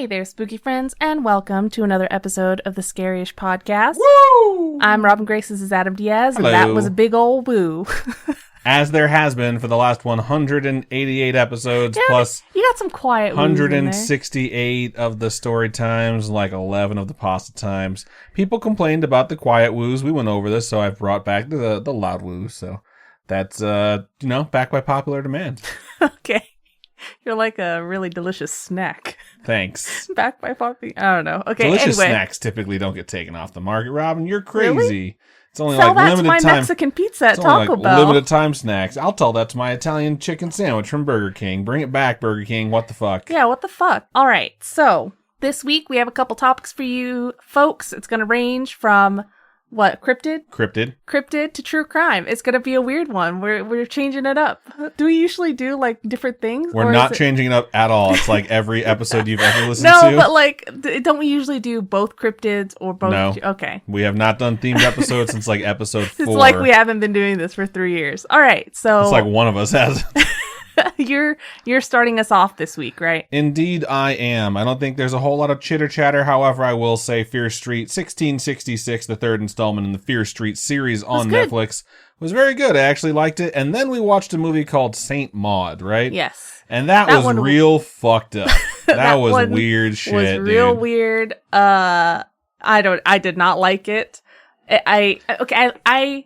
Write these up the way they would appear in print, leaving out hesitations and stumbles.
Hey there, spooky friends, and welcome to another episode of the Scaryish podcast. Woo! I'm Robin Grace, this is Adam Diaz, Hello. and that was a big old woo. As there has been for the last 188 episodes, plus you got some quiet woos in there. 168 of the story times, like 11 of the pasta times. People complained about the quiet woos. We went over this, so I've brought back the loud woos. So that's, back by popular demand. Okay. You're like a really delicious snack. Thanks. Back by Poppy. I don't know. Okay, Delicious anyway. snacks typically don't get taken off the market, Robin. You're crazy. Really? It's only Tell like that to limited my time. Mexican pizza at It's only Taco like Bell. limited time snacks. I'll tell that to my Italian chicken sandwich from Burger King. Bring it back, Burger King. What the fuck? Yeah, what the fuck? All right, so this week we have a couple topics for you folks. It's going to range from cryptid to true crime. It's going to be a weird one. We're changing it up. Do we usually do like different things? We're not changing it up at all. It's like every episode you've ever listened no, to. No, but like, don't we usually do both cryptids or both? No. Okay. We have not done themed episodes since like episode 4. It's like we haven't been doing this for 3 years. All right, so it's like one of us has. You're starting us off this week, right? Indeed, I am. I don't think there's a whole lot of chitter chatter. However, I will say Fear Street 1666, the third installment in the Fear Street series on Netflix, was very good. I actually liked it. And then we watched a movie called Saint Maud, right? Yes. And that was real fucked up. That was weird shit. Was real dude. Weird. I did not like it. I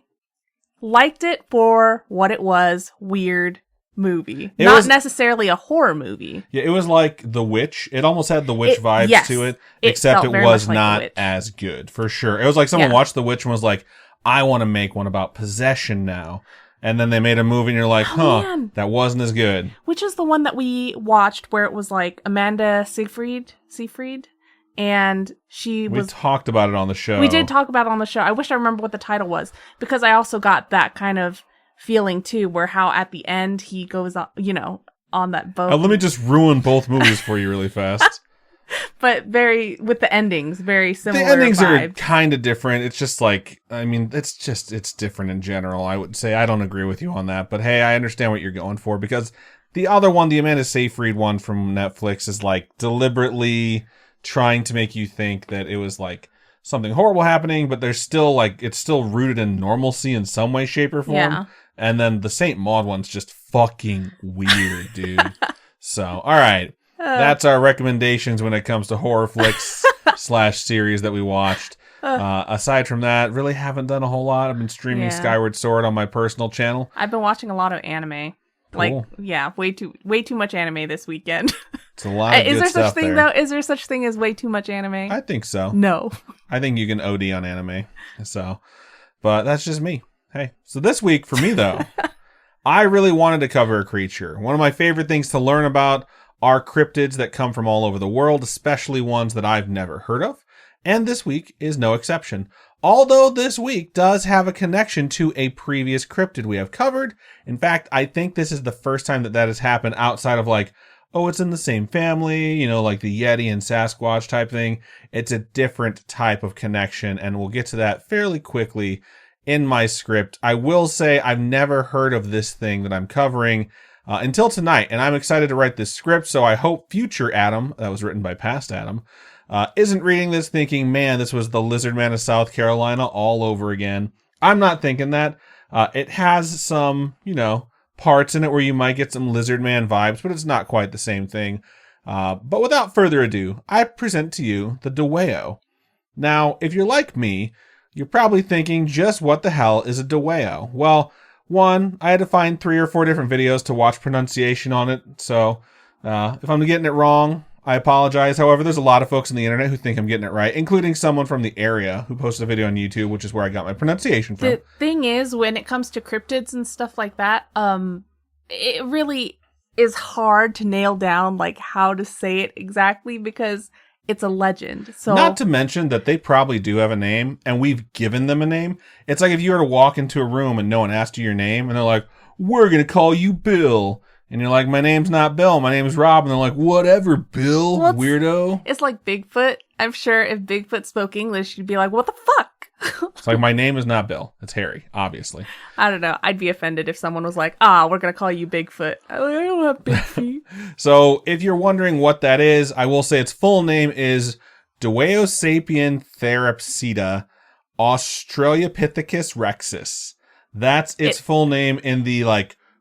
liked it for what it was. Weird movie. Not necessarily a horror movie. Yeah, it was like The Witch. It almost had The Witch vibes to it, except it was not as good, for sure. It was like someone watched The Witch and was like, I want to make one about possession now. And then they made a movie and you're like, man. That wasn't as good. Which is the one that we watched where it was like Amanda Seyfried? And we talked about it on the show. We did talk about it on the show. I wish I remember what the title was, because I also got that kind of feeling too, where how at the end he goes on, on that boat. Let me just ruin both movies for you really fast. But with the endings, very similar. The endings vibes. are kind of different. It's just like, it's different in general. I would say I don't agree with you on that, but hey, I understand what you're going for, because the other one, the Amanda Seyfried one from Netflix, is like deliberately trying to make you think that it was like something horrible happening, but there's still like, it's still rooted in normalcy in some way, shape, or form. Yeah. And then the Saint Maud one's just fucking weird, dude. So, all right. That's our recommendations when it comes to horror flicks / series that we watched. Aside from that, really haven't done a whole lot. I've been streaming Skyward Sword on my personal channel. I've been watching a lot of anime. Cool. Way too much anime this weekend. It's a lot of good stuff there. Is there such thing as way too much anime? I think so. No. I think you can OD on anime. So, but that's just me. Hey, so this week for me though, I really wanted to cover a creature. One of my favorite things to learn about are cryptids that come from all over the world, especially ones that I've never heard of. And this week is no exception. Although this week does have a connection to a previous cryptid we have covered. In fact, I think this is the first time that has happened outside of like, oh, it's in the same family, like the Yeti and Sasquatch type thing. It's a different type of connection, and we'll get to that fairly quickly in my script. I will say I've never heard of this thing that I'm covering until tonight, and I'm excited to write this script, so I hope future Adam, that was written by past Adam, isn't reading this thinking, man, this was the Lizard Man of South Carolina all over again. I'm not thinking that. It has some, parts in it where you might get some Lizard Man vibes, but it's not quite the same thing. But without further ado, I present to you the Dwayyo. Now, if you're like me, you're probably thinking, just what the hell is a Dwayyo? Well, one, I had to find 3 or 4 different videos to watch pronunciation on it, so if I'm getting it wrong, I apologize. However, there's a lot of folks on the internet who think I'm getting it right, including someone from the area who posted a video on YouTube, which is where I got my pronunciation from. The thing is, when it comes to cryptids and stuff like that, it really is hard to nail down like how to say it exactly, because it's a legend. So, not to mention that they probably do have a name, and we've given them a name. It's like if you were to walk into a room and no one asked you your name, and they're like, we're going to call you Bill. And you're like, my name's not Bill, my name's Rob. And they're like, whatever, Bill, weirdo. It's like Bigfoot. I'm sure if Bigfoot spoke English, you'd be like, what the fuck? It's like, my name is not Bill. It's Harry, obviously. I don't know. I'd be offended if someone was like, we're going to call you Bigfoot. I don't have big feet. So if you're wondering what that is, I will say its full name is Dwayyo sapien therapsida Australopithecus rexus. That's its full name in the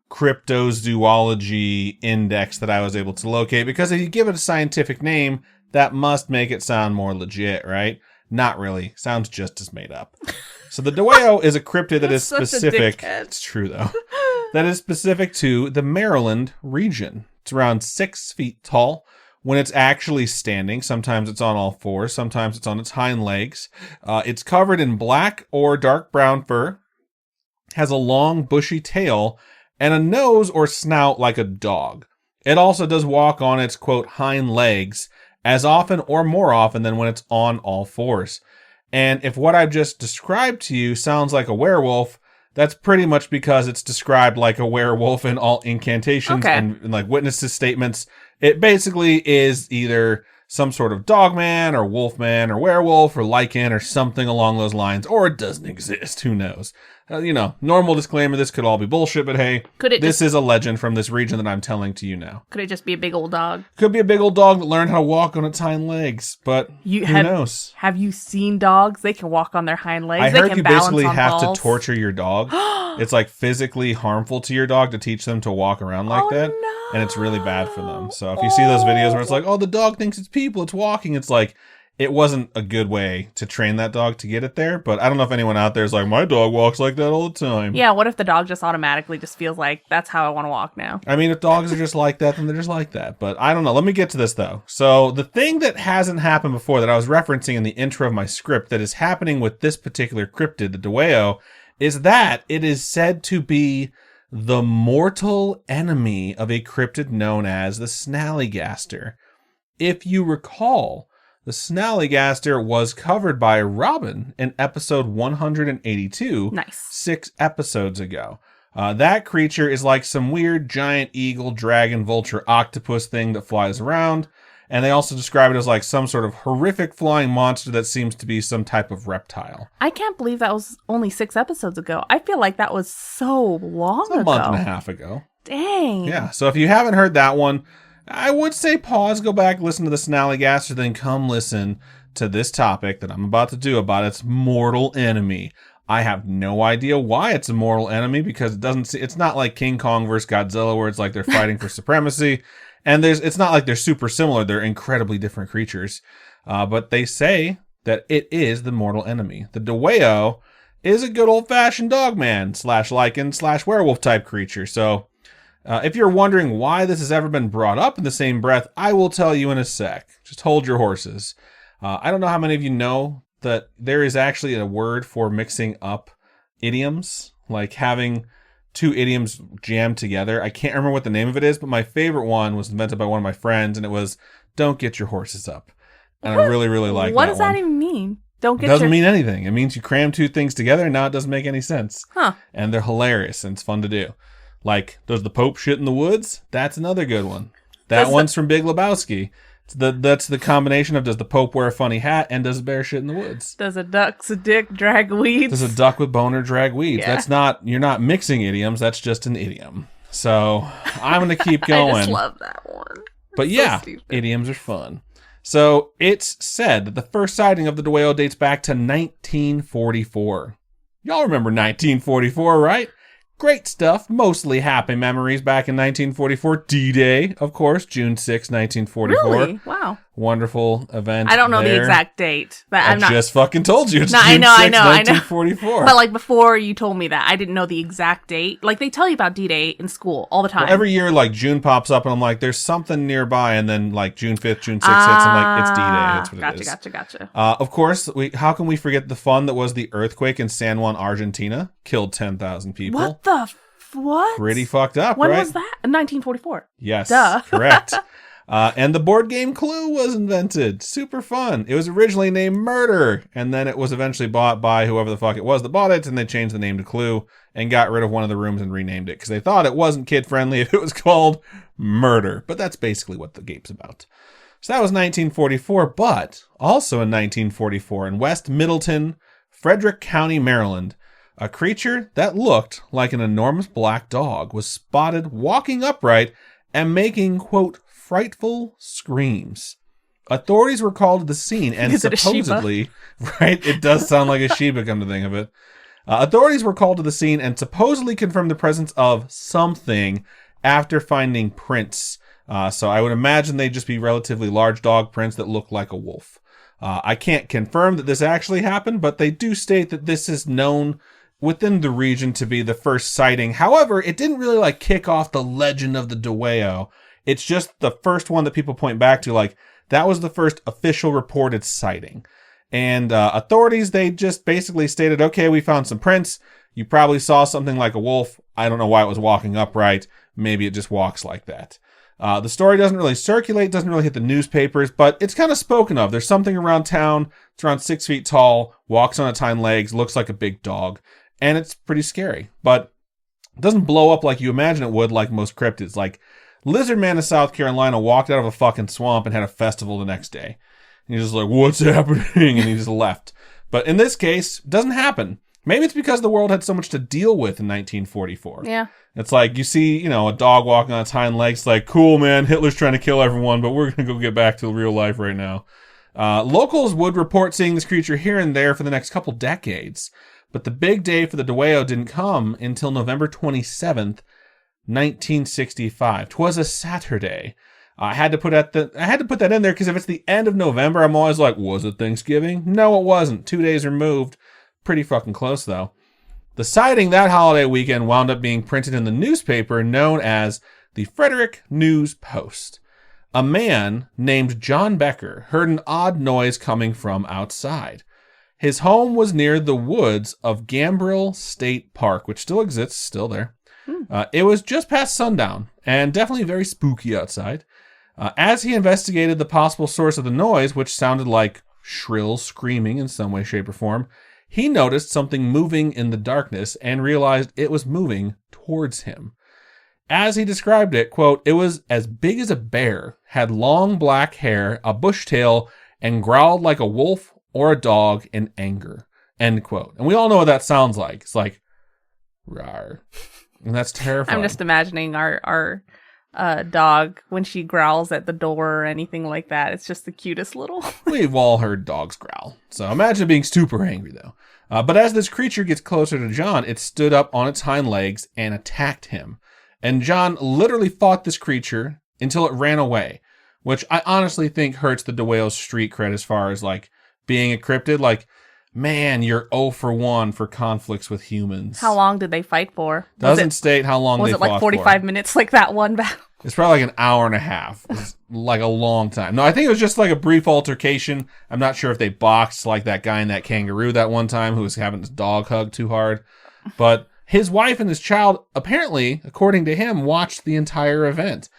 cryptozoology index that I was able to locate, because if you give it a scientific name, that must make it sound more legit, right? Not really. Sounds just as made up. So the Dwayyo is a cryptid that is specific. It's true, though. That is specific to the Maryland region. It's around 6 feet tall when it's actually standing. Sometimes it's on all fours. Sometimes it's on its hind legs. It's covered in black or dark brown fur. Has a long, bushy tail and a nose or snout like a dog. It also does walk on its, quote, hind legs as often or more often than when it's on all fours. And if what I've just described to you sounds like a werewolf, that's pretty much because it's described like a werewolf in all incantations and like witnesses' statements. It basically is either some sort of dogman or wolfman or werewolf or lichen or something along those lines, or it doesn't exist. Who knows? Normal disclaimer, this could all be bullshit, but hey, this is a legend from this region that I'm telling to you now. Could it just be a big old dog? Could be a big old dog that learned how to walk on its hind legs, but who knows? Have you seen dogs? They can walk on their hind legs. I heard you basically have balls. To torture your dog. It's like physically harmful to your dog to teach them to walk around like that. No. And it's really bad for them. So if you see those videos where it's like, the dog thinks it's people, it's walking, it's like, it wasn't a good way to train that dog to get it there. But I don't know if anyone out there is like, my dog walks like that all the time. Yeah, what if the dog just automatically just feels like, that's how I want to walk now? I mean, if dogs are just like that, then they're just like that. But I don't know. Let me get to this, though. So the thing that hasn't happened before that I was referencing in the intro of my script that is happening with this particular cryptid, the Dwayyo, is that it is said to be the mortal enemy of a cryptid known as the Snallygaster. If you recall, the Snallygaster was covered by Robin in episode 182, 6 episodes ago. That creature is like some weird giant eagle, dragon, vulture, octopus thing that flies around. And they also describe it as like some sort of horrific flying monster that seems to be some type of reptile. I can't believe that was only 6 episodes ago. I feel like that was so long ago. A month and a half ago. Dang. Yeah, so if you haven't heard that one, I would say pause, go back, listen to the Snallygaster, then come listen to this topic that I'm about to do about its mortal enemy. I have no idea why it's a mortal enemy, because it's not like King Kong versus Godzilla where it's like they're fighting for supremacy. And it's not like they're super similar. They're incredibly different creatures. But they say that it is the mortal enemy. The Dwayyo is a good old-fashioned dogman / lichen / werewolf type creature. So if you're wondering why this has ever been brought up in the same breath, I will tell you in a sec. Just hold your horses. I don't know how many of you know that there is actually a word for mixing up idioms, like having 2 idioms jammed together. I can't remember what the name of it is, but my favorite one was invented by one of my friends, and it was, don't get your horses up. And I really, really like that one. What does that even mean? Doesn't mean anything. It means you cram 2 things together, and now it doesn't make any sense. Huh. And they're hilarious, and it's fun to do. Like, does the Pope shit in the woods? That's another good one. That one's from Big Lebowski. That's the combination of does the Pope wear a funny hat and does a bear shit in the woods? Does a duck's a dick drag weeds? Does a duck with boner drag weeds? Yeah. You're not mixing idioms. That's just an idiom. So I'm going to keep going. I just love that one. But yeah, idioms are fun. So it's said that the first sighting of the Dwayyo dates back to 1944. Y'all remember 1944, right? Great stuff. Mostly happy memories back in 1944. D-Day, of course, June 6, 1944. Really? Wow. Wonderful event. I don't know there. the exact date. But I just fucking told you. It's June 6, I know. 1944. But like before you told me that, I didn't know the exact date. Like they tell you about D-Day in school all the time. Well, every year, like June pops up and I'm like, there's something nearby. And then like June 5th, June 6th hits. I'm like, it's D-Day. That's what it is. Gotcha. Of course, how can we forget the fun that was the earthquake in San Juan, Argentina? Killed 10,000 people. What the what? Pretty fucked up, when right? When was that? 1944. Yes. Duh. Correct. And the board game Clue was invented. Super fun. It was originally named Murder, and then it was eventually bought by whoever the fuck it was that bought it, and they changed the name to Clue and got rid of one of the rooms and renamed it because they thought it wasn't kid-friendly if it was called Murder. But that's basically what the game's about. So that was 1944, but also in 1944 in West Middleton, Frederick County, Maryland. A creature that looked like an enormous black dog was spotted walking upright and making, quote, frightful screams. Authorities were called to the scene and Is it a supposedly, right? It does sound like a Shiba, come to think of it. Authorities were called to the scene and supposedly confirmed the presence of something after finding prints. So I would imagine they'd just be relatively large dog prints that look like a wolf. I can't confirm that this actually happened, but they do state that this is known within the region to be the first sighting. However, it didn't really like kick off the legend of the Dwayyo. It's just the first one that people point back to, like that was the first official reported sighting. And authorities, they just basically stated, okay, we found some prints. You probably saw something like a wolf. I don't know why it was walking upright. Maybe it just walks like that. The story doesn't really circulate, doesn't really hit the newspapers, but it's kind of spoken of. There's something around town. It's around 6 feet tall, walks on its hind legs, looks like a big dog. And it's pretty scary, but it doesn't blow up like you imagine it would, like most cryptids. Like Lizard Man of South Carolina walked out of a fucking swamp and had a festival the next day. And he's just like, what's happening? And he just left. But in this case, it doesn't happen. Maybe it's because the world had so much to deal with in 1944. Yeah. It's like you see, a dog walking on its hind legs, like, cool, man, Hitler's trying to kill everyone, but we're going to go get back to real life right now. Locals would report seeing this creature here and there for the next couple decades. But the big day for the Dwayyo didn't come until November 27th, 1965. 'Twas a Saturday. I had to put that in there because if it's the end of November, I'm always like, was it Thanksgiving? No, it wasn't. 2 days removed. Pretty fucking close, though. The sighting that holiday weekend wound up being printed in the newspaper known as the Frederick News Post. A man named John Becker heard an odd noise coming from outside. His home was near the woods of Gambrill State Park, which still exists, still there. It was just past sundown, and definitely very spooky outside. As he investigated the possible source of the noise, which sounded like shrill screaming in some way, shape, or form, he noticed something moving in the darkness and realized it was moving towards him. As he described it, quote, it was as big as a bear, had long black hair, a bush tail, and growled like a wolf or a dog in anger, end quote. And we all know what that sounds like. It's like, rawr. And that's terrifying. I'm just imagining our dog when she growls at the door or anything like that. It's just the cutest little... We've all heard dogs growl. So imagine being super angry, though. But as this creature gets closer to John, it stood up on its hind legs and attacked him. And John literally fought this creature until it ran away, which I honestly think hurts the Dwayyo's street cred as far as, like, being a cryptid. Like, man, you're 0 for 1 for conflicts with humans. How long did they fight for? Doesn't state how long they fought for. Was it like 45 minutes like that one battle? It's probably like an hour and a half. It's like a long time. No, I think it was just like a brief altercation. I'm not sure if they boxed like that guy and that kangaroo that one time who was having his dog hug too hard. But his wife and his child, apparently, according to him, watched the entire event.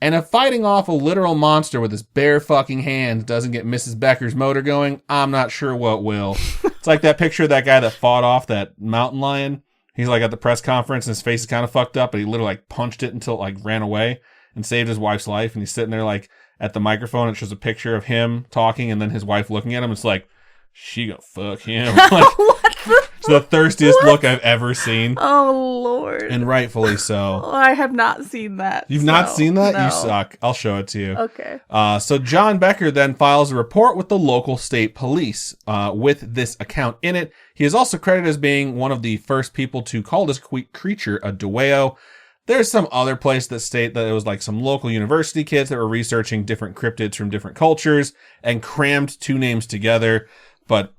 And if fighting off a literal monster with his bare fucking hands doesn't get Mrs. Becker's motor going, I'm not sure what will. It's like that picture of that guy that fought off that mountain lion. He's like at the press conference and his face is kind of fucked up, but he literally like punched it until it like ran away and saved his wife's life. And he's sitting there like at the microphone. It shows a picture of him talking and then his wife looking at him. It's like, she gonna fuck him. Like, it's the thirstiest look I've ever seen. Oh, Lord. And rightfully so. Oh, I have not seen that. You've not seen that? No. You suck. I'll show it to you. Okay. So John Becker then files a report with the local state police with this account in it. He is also credited as being one of the first people to call this creature a Dwayyo. There's some other place that state that it was like some local university kids that were researching different cryptids from different cultures and crammed two names together. But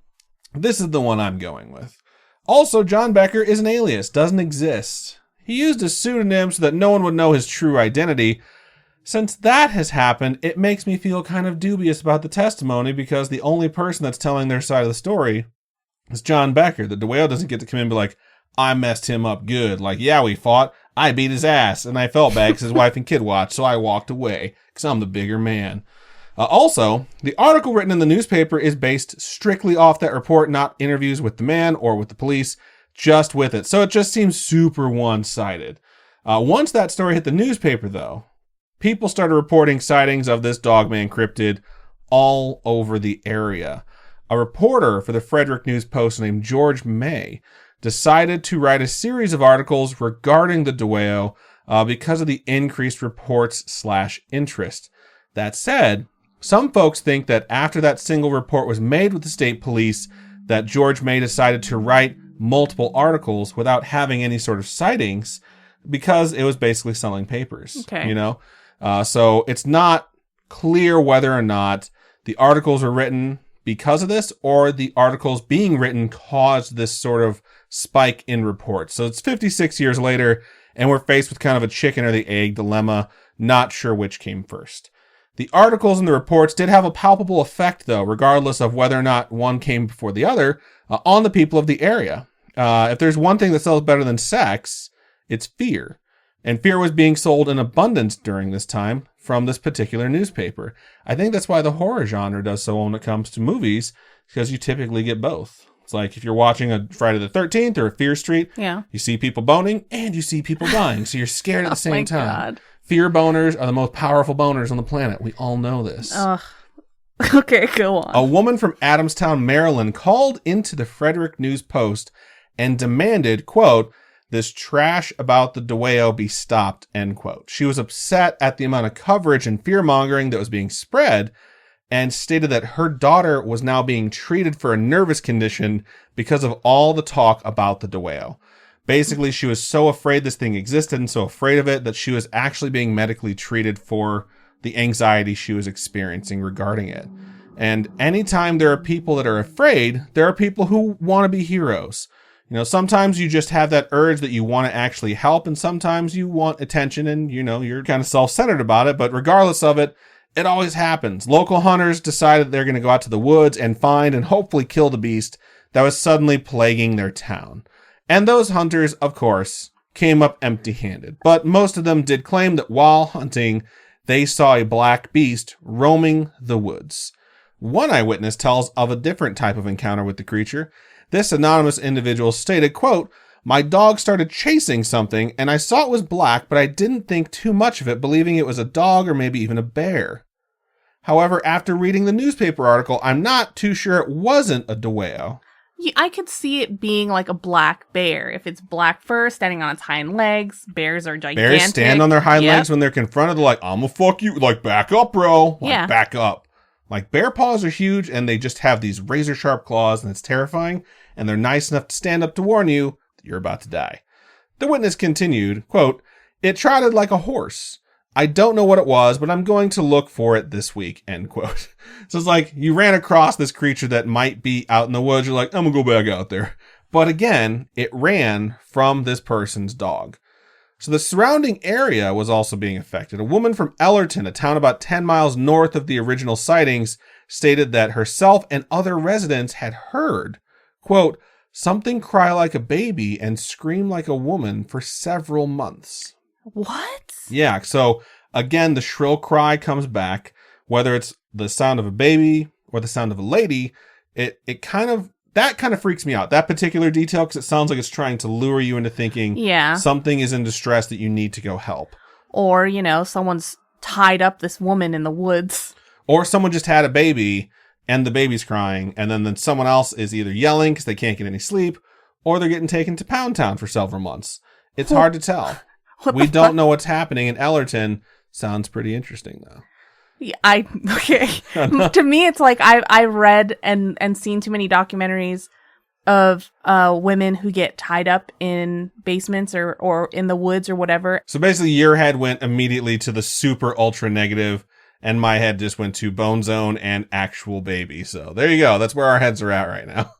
this is the one I'm going with. Also, John Becker is an alias, doesn't exist. He used a pseudonym so that no one would know his true identity. Since that has happened, it makes me feel kind of dubious about the testimony because the only person that's telling their side of the story is John Becker. The Dwayyo doesn't get to come in and be like, I messed him up good. Like, yeah, we fought. I beat his ass, and I felt bad because his wife and kid watched, so I walked away because I'm the bigger man. Also, the article written in the newspaper is based strictly off that report, not interviews with the man or with the police, just with it. So it just seems super one-sided. Once that story hit the newspaper, though, people started reporting sightings of this dogman cryptid all over the area. a reporter for the Frederick News Post named George May decided to write a series of articles regarding the Dwayyo because of the increased reports/interest. That said, some folks think that after that single report was made with the state police, that George May decided to write multiple articles without having any sort of sightings because it was basically selling papers. Okay. You know? So it's not clear whether or not the articles were written because of this or the articles being written caused this sort of spike in reports. So it's 56 years later, and we're faced with kind of a chicken or the egg dilemma, not sure which came first. The articles and the reports did have a palpable effect, though, regardless of whether or not one came before the other, on the people of the area. If there's one thing that sells better than sex, it's fear. And fear was being sold in abundance during this time from this particular newspaper. I think that's why the horror genre does so well when it comes to movies, because you typically get both. It's like if you're watching a Friday the 13th or a Fear Street, you see people boning and you see people dying. So you're scared at the same time. God. Fear boners are the most powerful boners on the planet. We all know this. Okay, go on. A woman from Adamstown, Maryland called into the Frederick News Post and demanded, quote, "This trash about the Dwayyo be stopped," end quote. She was upset at the amount of coverage and fear-mongering that was being spread and stated that her daughter was now being treated for a nervous condition because of all the talk about the Dwayyo. Basically, she was so afraid this thing existed and so afraid of it that she was actually being medically treated for the anxiety she was experiencing regarding it. And anytime there are people that are afraid, there are people who want to be heroes. You know, sometimes you just have that urge that you want to actually help, and sometimes you want attention and, you know, you're kind of self-centered about it. But regardless of it, it always happens. Local hunters decided they're going to go out to the woods and find and hopefully kill the beast that was suddenly plaguing their town. And those hunters, of course, came up empty-handed. But most of them did claim that while hunting, they saw a black beast roaming the woods. One eyewitness tells of a different type of encounter with the creature. This anonymous individual stated, quote, "My dog started chasing something, and I saw it was black, but I didn't think too much of it, believing it was a dog or maybe even a bear. However, after reading the newspaper article, I'm not too sure it wasn't a Dwayyo." Yeah, I could see it being like a black bear. If it's black fur, standing on its hind legs. Bears are gigantic. Bears stand on their hind legs when they're confronted. They're like, "I'm gonna fuck you." Like, back up, bro. Like, back up. Like, bear paws are huge, and they just have these razor-sharp claws, and it's terrifying. And they're nice enough to stand up to warn you that you're about to die. The witness continued, quote, "It trotted like a horse. I don't know what it was, but I'm going to look for it this week," end quote. So it's like you ran across this creature that might be out in the woods. You're like, "I'm going to go back out there." But again, it ran from this person's dog. So the surrounding area was also being affected. A woman from Ellerton, a town about 10 miles north of the original sightings, stated that herself and other residents had heard, quote, "something cry like a baby and scream like a woman for several months." What? Yeah, so again, the shrill cry comes back, whether it's the sound of a baby or the sound of a lady. That kind of freaks me out, that particular detail, because it sounds like it's trying to lure you into thinking something is in distress that you need to go help. Or, you know, someone's tied up this woman in the woods. Or someone just had a baby and the baby's crying, and then someone else is either yelling because they can't get any sleep, or they're getting taken to Pound Town for several months. It's hard to tell. We don't know what's happening in Ellerton. Sounds pretty interesting, though. Yeah, okay. To me, it's like I read and seen too many documentaries of women who get tied up in basements or in the woods or whatever. So basically, your head went immediately to the super ultra negative, and my head just went to Bone Zone and actual baby. So there you go. That's where our heads are at right now.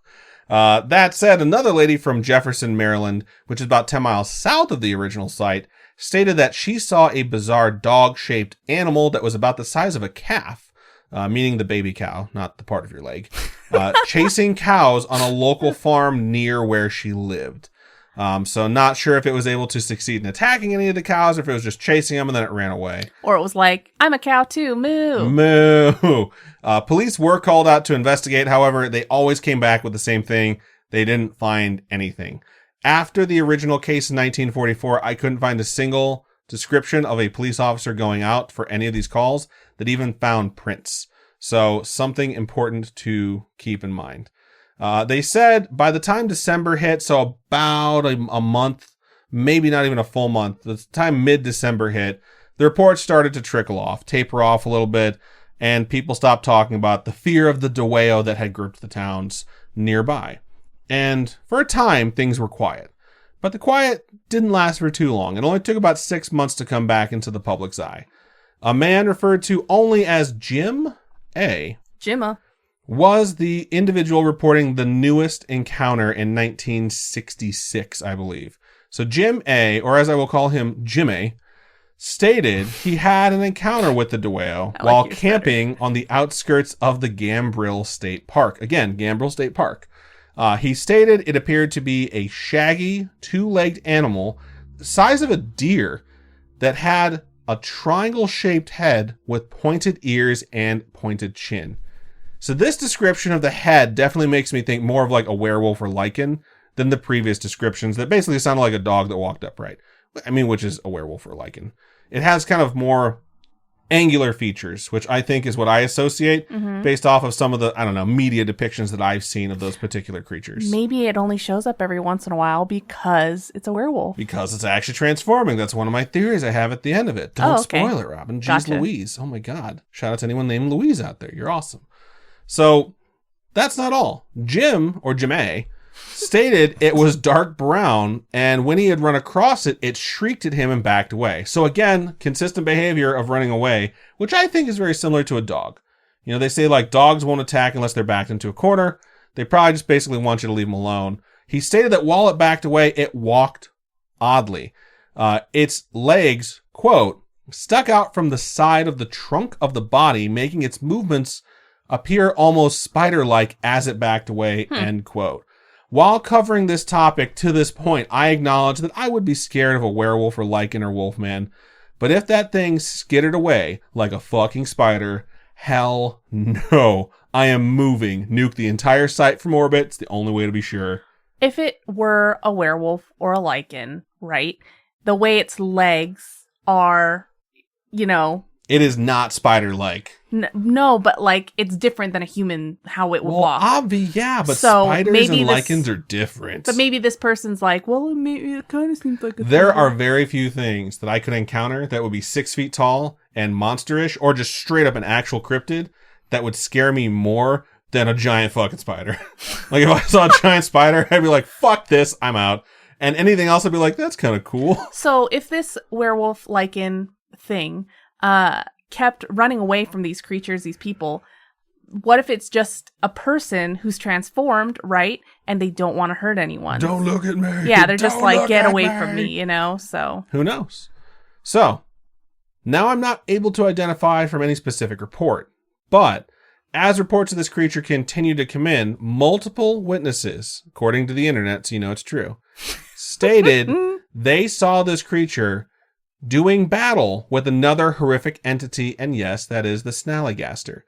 That said, another lady from Jefferson, Maryland, which is about 10 miles south of the original site, stated that she saw a bizarre dog-shaped animal that was about the size of a calf, meaning the baby cow, not the part of your leg, chasing cows on a local farm near where she lived. So not sure if it was able to succeed in attacking any of the cows, or if it was just chasing them and then it ran away. Or it was like, "I'm a cow too, moo." Moo. Police were called out to investigate. However, they always came back with the same thing. They didn't find anything. After the original case in 1944, I couldn't find a single description of a police officer going out for any of these calls that even found prints. So something important to keep in mind. They said by the time December hit, so about a month, maybe not even a full month, the time mid-December hit, the reports started to trickle off, taper off a little bit, and people stopped talking about the fear of the Dwayyo that had gripped the towns nearby. And for a time, things were quiet. But the quiet didn't last for too long. It only took about 6 months to come back into the public's eye. A man referred to only as Jim A. Jimma. Was the individual reporting the newest encounter in 1966, I believe. So Jim A., or as I will call him, Jim A., stated he had an encounter with the Dwayyo while camping on the outskirts of the Gambrill State Park. Again, Gambrill State Park. He stated it appeared to be a shaggy, two-legged animal the size of a deer that had a triangle-shaped head with pointed ears and pointed chin. So this description of the head definitely makes me think more of like a werewolf or lichen than the previous descriptions that basically sounded like a dog that walked upright. I mean, which is a werewolf or lichen. It has kind of more angular features, which I think is what I associate based off of some of the, I don't know, media depictions that I've seen of those particular creatures. Maybe it only shows up every once in a while because it's a werewolf. Because it's actually transforming. That's one of my theories I have at the end of it. Don't spoil it, Robin. Jeez Louise. Oh my God. Shout out to anyone named Louise out there. You're awesome. So that's not all. Jim, or Jimé, stated it was dark brown, and when he had run across it, it shrieked at him and backed away. So again, consistent behavior of running away, which I think is very similar to a dog. You know, they say like dogs won't attack unless they're backed into a corner. They probably just basically want you to leave them alone. He stated that while it backed away, it walked oddly. Its legs, quote, stuck out from the side of the trunk of the body, making its movements appear almost spider-like as it backed away, end quote. While covering this topic to this point, I acknowledge that I would be scared of a werewolf or lichen or wolfman, but if that thing skittered away like a fucking spider, hell no. I am moving. Nuke the entire site from orbit. It's the only way to be sure. If it were a werewolf or a lichen, right, the way its legs are, you know... It is not spider-like. No, but like it's different than a human, how it would walk. Yeah, but so spiders and lichens are different. But maybe this person's like, well, it kind of seems like a There are very few things that I could encounter that would be 6 feet tall and monsterish, or just straight up an actual cryptid that would scare me more than a giant fucking spider. Like if I saw a giant spider, I'd be like, fuck this, I'm out. And anything else, I'd be like, that's kind of cool. So if this werewolf lichen thing kept running away from these creatures, these people, what if it's just a person who's transformed, right? And they don't want to hurt anyone. Don't look at me. Yeah, they're just like, get away from me, you know? So who knows? So now I'm not able to identify from any specific report, but as reports of this creature continue to come in, multiple witnesses, according to the internet, so you know it's true, stated they saw this creature doing battle with another horrific entity, and yes, that is the Snallygaster.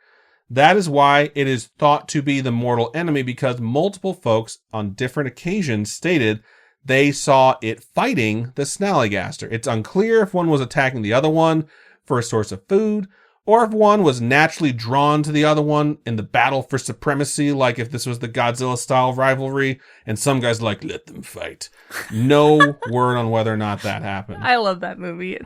That is why it is thought to be the mortal enemy, because multiple folks on different occasions stated they saw it fighting the Snallygaster. It's unclear if one was attacking the other one for a source of food, or if one was naturally drawn to the other one in the battle for supremacy, like if this was the Godzilla-style rivalry, and some guys like, let them fight. No word on whether or not that happened. I love that movie.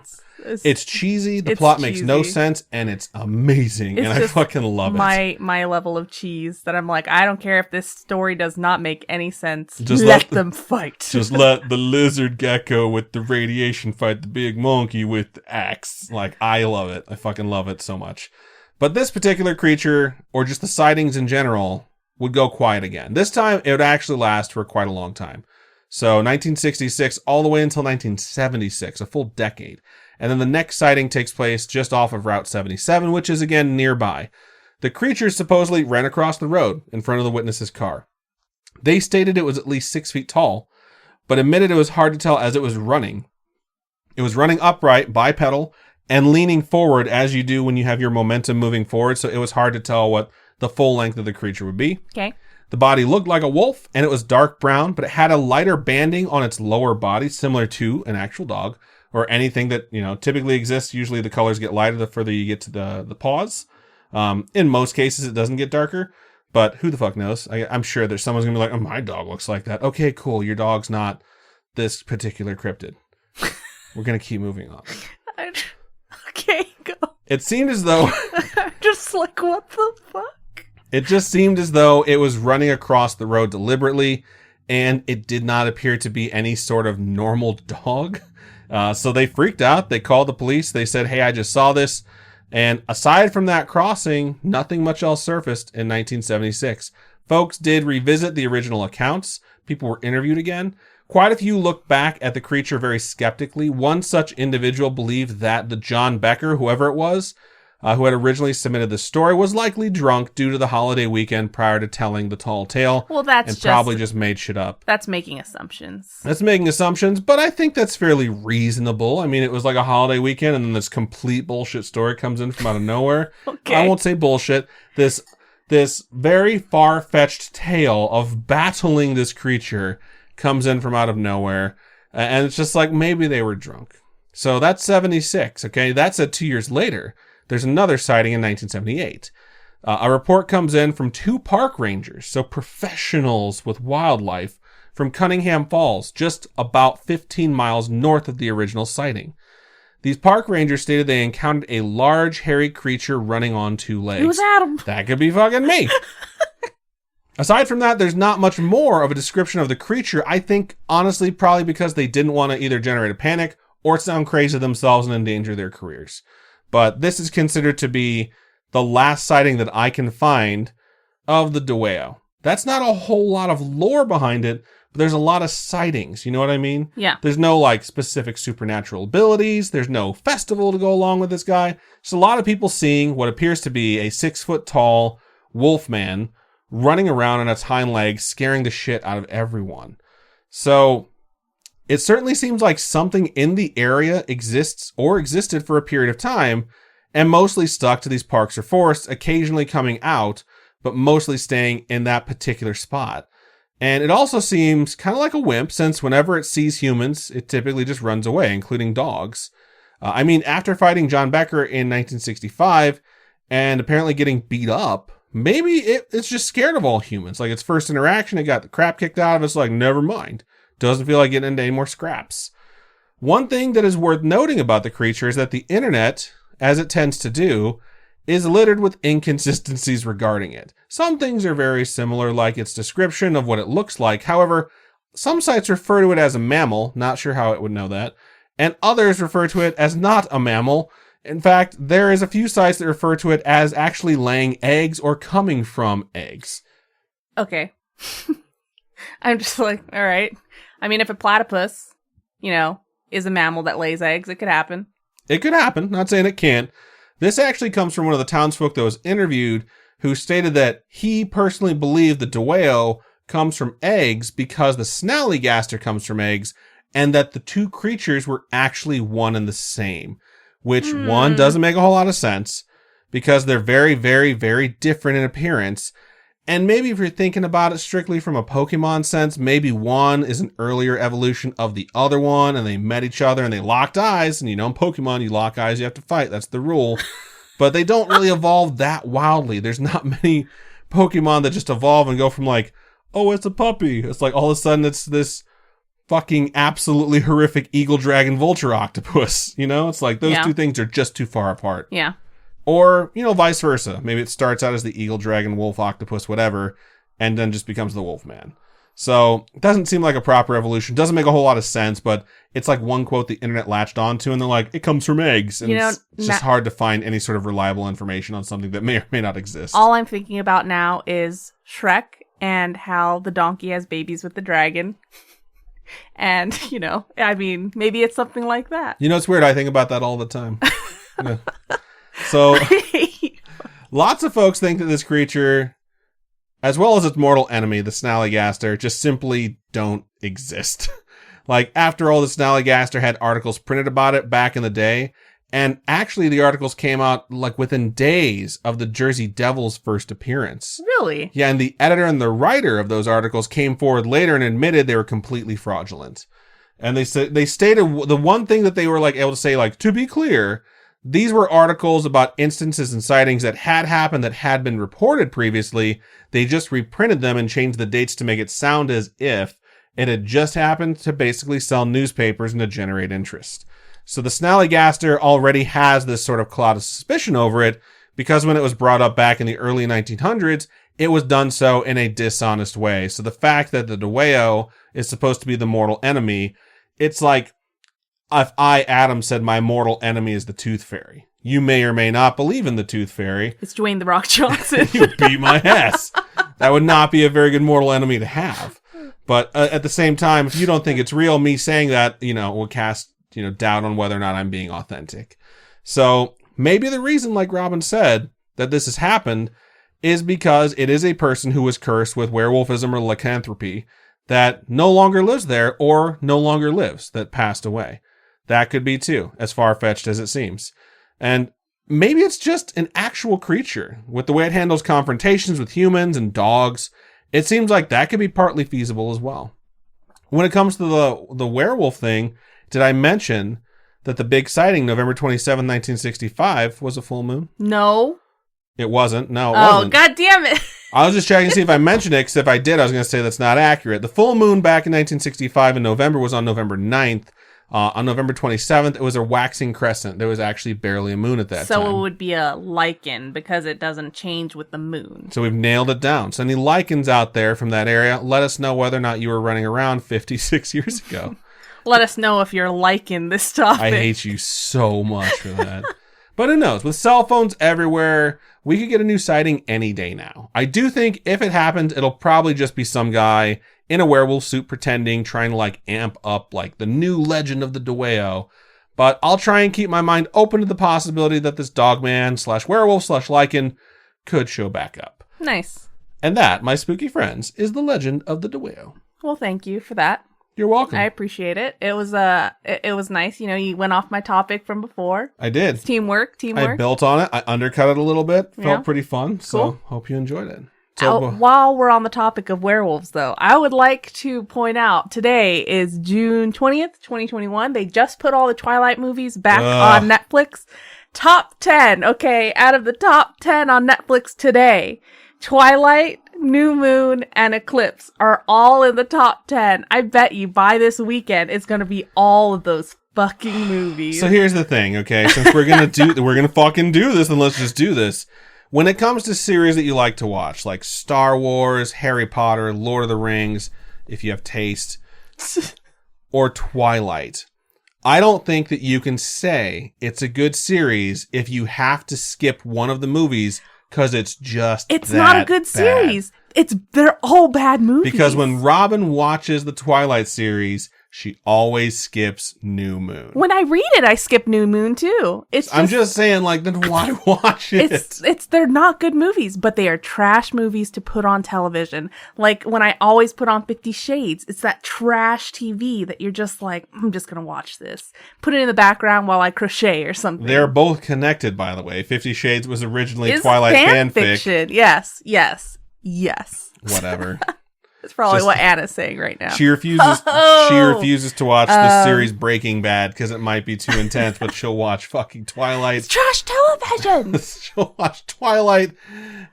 It's cheesy, the plot makes no sense, and it's amazing, and I fucking love it. My level of cheese that I'm like, I don't care if this story does not make any sense. Just let them fight. Just let the lizard gecko with the radiation fight the big monkey with the axe. Like, I love it. I fucking love it so much. But this particular creature, or just the sightings in general, would go quiet again. This time, it would actually last for quite a long time. So 1966 all the way until 1976, a full decade. And then the next sighting takes place just off of Route 77, which is again nearby. The creature supposedly ran across the road in front of the witness's car. They stated it was at least 6 feet tall, but admitted it was hard to tell as it was running. It was running upright, bipedal, and leaning forward as you do when you have your momentum moving forward, so it was hard to tell what the full length of the creature would be. Okay. The body looked like a wolf, and it was dark brown, but it had a lighter banding on its lower body, similar to an actual dog, or anything that, you know, typically exists. Usually the colors get lighter the further you get to the paws. In most cases, it doesn't get darker, but who the fuck knows? I'm sure there's someone's gonna be like, oh, my dog looks like that. Okay, cool. Your dog's not this particular cryptid. We're gonna keep moving on. Okay, go. It seemed as though... Just like, what the fuck? It just seemed as though it was running across the road deliberately, and it did not appear to be any sort of normal dog. So they freaked out. They called the police. They said, hey, I just saw this. And aside from that crossing, nothing much else surfaced in 1976. Folks did revisit the original accounts. People were interviewed again. Quite a few looked back at the creature very skeptically. One such individual believed that the John Becker, whoever it was, who had originally submitted the story, was likely drunk due to the holiday weekend prior to telling the tall tale. Well, that's probably just made shit up. That's making assumptions. That's making assumptions, but I think that's fairly reasonable. I mean, it was like a holiday weekend, and then this complete bullshit story comes in from out of nowhere. Okay. I won't say bullshit. This very far-fetched tale of battling this creature comes in from out of nowhere, and it's just like, maybe they were drunk. So that's 76, okay? That's 2 years later. There's another sighting in 1978. A report comes in from 2 park rangers, so professionals with wildlife, from Cunningham Falls, just about 15 miles north of the original sighting. These park rangers stated they encountered a large, hairy creature running on 2 legs. It was Adam. That could be fucking me. Aside from that, there's not much more of a description of the creature. I think, honestly, probably because they didn't want to either generate a panic or sound crazy themselves and endanger their careers. But this is considered to be the last sighting that I can find of the Dwayyo. That's not a whole lot of lore behind it, but there's a lot of sightings. You know what I mean? Yeah. There's no like specific supernatural abilities. There's no festival to go along with this guy. Just a lot of people seeing what appears to be a 6-foot-tall wolf man running around on its hind legs, scaring the shit out of everyone. So it certainly seems like something in the area exists or existed for a period of time and mostly stuck to these parks or forests, occasionally coming out, but mostly staying in that particular spot. And it also seems kind of like a wimp, since whenever it sees humans, it typically just runs away, including dogs. I mean, after fighting John Becker in 1965 and apparently getting beat up, maybe it's just scared of all humans. Like, its first interaction, it got the crap kicked out of it. It's like, never mind. Doesn't feel like getting into any more scraps. One thing that is worth noting about the creature is that the internet, as it tends to do, is littered with inconsistencies regarding it. Some things are very similar, like its description of what it looks like. However, some sites refer to it as a mammal, not sure how it would know that, and others refer to it as not a mammal. In fact, there is a few sites that refer to it as actually laying eggs or coming from eggs. Okay. I'm just like, all right. I mean, if a platypus, is a mammal that lays eggs, it could happen. It could happen. Not saying it can't. This actually comes from one of the townsfolk that was interviewed, who stated that he personally believed the Dwayyo comes from eggs because the snallygaster comes from eggs, and that the 2 creatures were actually one and the same. Which, one, doesn't make a whole lot of sense, because they're very, very, very different in appearance. And maybe if you're thinking about it strictly from a Pokemon sense, maybe one is an earlier evolution of the other one, and they met each other and they locked eyes. And in Pokemon, you lock eyes, you have to fight. That's the rule. But they don't really evolve that wildly. There's not many Pokemon that just evolve and go from like, oh, it's a puppy. It's like all of a sudden it's this fucking absolutely horrific eagle, dragon, vulture octopus. It's like those 2 things are just too far apart. Yeah. Or, vice versa. Maybe it starts out as the eagle, dragon, wolf, octopus, whatever, and then just becomes the wolf man. So it doesn't seem like a proper evolution. Doesn't make a whole lot of sense, but it's like one quote the internet latched onto, and they're like, it comes from eggs. And it's just hard to find any sort of reliable information on something that may or may not exist. All I'm thinking about now is Shrek and how the donkey has babies with the dragon. And, I mean, maybe it's something like that. It's weird. I think about that all the time. Yeah. So, lots of folks think that this creature, as well as its mortal enemy, the snallygaster, just simply don't exist. Like, after all, the snallygaster had articles printed about it back in the day, and actually the articles came out, like, within days of the Jersey Devil's first appearance. Really? Yeah, and the editor and the writer of those articles came forward later and admitted they were completely fraudulent. And they stated the one thing that they were, like, able to say, like, to be clear, These were articles about instances and sightings that had happened that had been reported previously. They just reprinted them and changed the dates to make it sound as if it had just happened to basically sell newspapers and to generate interest. So the Snallygaster already has this sort of cloud of suspicion over it because when it was brought up back in the early 1900s, it was done so in a dishonest way. So the fact that the Dwayyo is supposed to be the mortal enemy, it's like if I, Adam, said my mortal enemy is the Tooth Fairy. You may or may not believe in the Tooth Fairy. It's Dwayne "The Rock" Johnson. You beat my ass. That would not be a very good mortal enemy to have. But at the same time, if you don't think it's real, me saying that, will cast, doubt on whether or not I'm being authentic. So maybe the reason, like Robin said, that this has happened is because it is a person who was cursed with werewolfism or lycanthropy that no longer lives there or no longer lives, that passed away. That could be too, as far-fetched as it seems. And maybe it's just an actual creature. With the way it handles confrontations with humans and dogs, it seems like that could be partly feasible as well. When it comes to the werewolf thing, did I mention that the big sighting, November 27, 1965, was a full moon? No. It wasn't. No, it wasn't. Oh, God damn it. I was just checking to see if I mentioned it, because if I did, I was going to say that's not accurate. The full moon back in 1965 in November was on November 9th. On November 27th, it was a waxing crescent. There was actually barely a moon at that time. So it would be a lichen because it doesn't change with the moon. So we've nailed it down. So any lichens out there from that area, let us know whether or not you were running around 56 years ago. Let us know if you're liking this topic. I hate you so much for that. But who knows? With cell phones everywhere, we could get a new sighting any day now. I do think if it happens, it'll probably just be some guy in a werewolf suit pretending, trying to amp up the new legend of the Dwayyo. But I'll try and keep my mind open to the possibility that this dogman / werewolf / lichen could show back up. Nice. And that, my spooky friends, is the legend of the Dwayyo. Well, thank you for that. You're welcome. I appreciate it. It was nice. You went off my topic from before. I did. It's teamwork. I built on it. I undercut it a little bit. Felt pretty fun. Cool. So hope you enjoyed it. So, while we're on the topic of werewolves, though, I would like to point out today is June 20th, 2021. They just put all the Twilight movies back on Netflix. Top 10. Okay, out of the top 10 on Netflix today, Twilight, New Moon, and Eclipse are all in the top 10. I bet you by this weekend, it's going to be all of those fucking movies. So here's the thing, okay? Since we're going to fucking do this, then let's just do this. When it comes to series that you like to watch, like Star Wars, Harry Potter, Lord of the Rings, if you have taste, or Twilight, I don't think that you can say it's a good series if you have to skip one of the movies because it's not a good series. They're all bad movies. Because when Robin watches the Twilight series, she always skips New Moon. When I read it, I skip New Moon too. I'm just saying, then why watch it? They're not good movies, but they are trash movies to put on television. Like when I always put on 50 Shades, it's that trash TV that you're just like, I'm just going to watch this. Put it in the background while I crochet or something. They're both connected, by the way. 50 Shades was originally Twilight fanfic. Yes. Whatever. That's probably what Anna's saying right now. She refuses to watch the series Breaking Bad because it might be too intense, but she'll watch fucking Twilight. It's trash television. She'll watch Twilight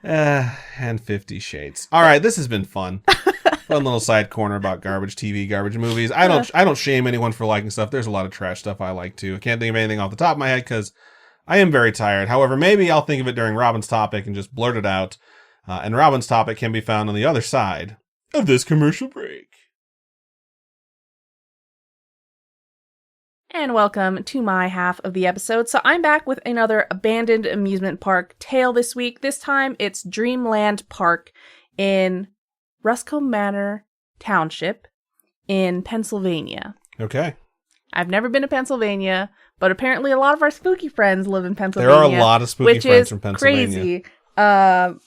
and 50 Shades. All right, this has been fun. Fun little side corner about garbage TV, garbage movies. I don't shame anyone for liking stuff. There's a lot of trash stuff I like too. I can't think of anything off the top of my head because I am very tired. However, maybe I'll think of it during Robin's topic and just blurt it out. And Robin's topic can be found on the other side of this commercial break. And welcome to my half of the episode. So I'm back with another abandoned amusement park tale this week. This time it's Dreamland Park in Ruscombe Manor Township in Pennsylvania. Okay. I've never been to Pennsylvania, but apparently a lot of our spooky friends live in Pennsylvania. There are a lot of spooky friends from Pennsylvania. Crazy.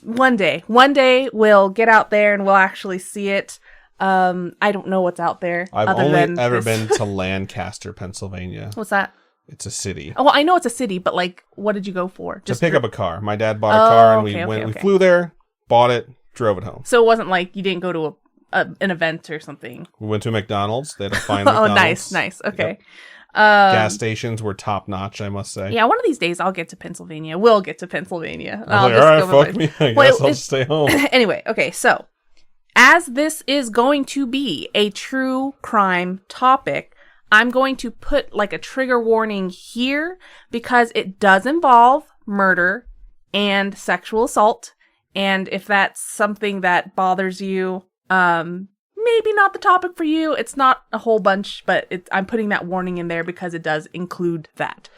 One day we'll get out there and we'll actually see it. I don't know what's out there. I've only ever been to Lancaster, Pennsylvania. What's that? It's a city. Oh, well, I know it's a city, but what did you go for? Just to pick up a car. My dad bought a car and we flew there, bought it, drove it home. So it wasn't like you didn't go to an event or something. We went to a McDonald's. They had a fine McDonald's. Nice. Okay. Gas stations were top notch, I must say. Yeah, one of these days I'll get to Pennsylvania. We'll get to Pennsylvania. I was like, all right, fuck me. I guess I'll just stay home. Anyway, okay, so as this is going to be a true crime topic, I'm going to put like a trigger warning here because it does involve murder and sexual assault. And if that's something that bothers you, maybe not the topic for you. It's not a whole bunch, but I'm putting that warning in there because it does include that.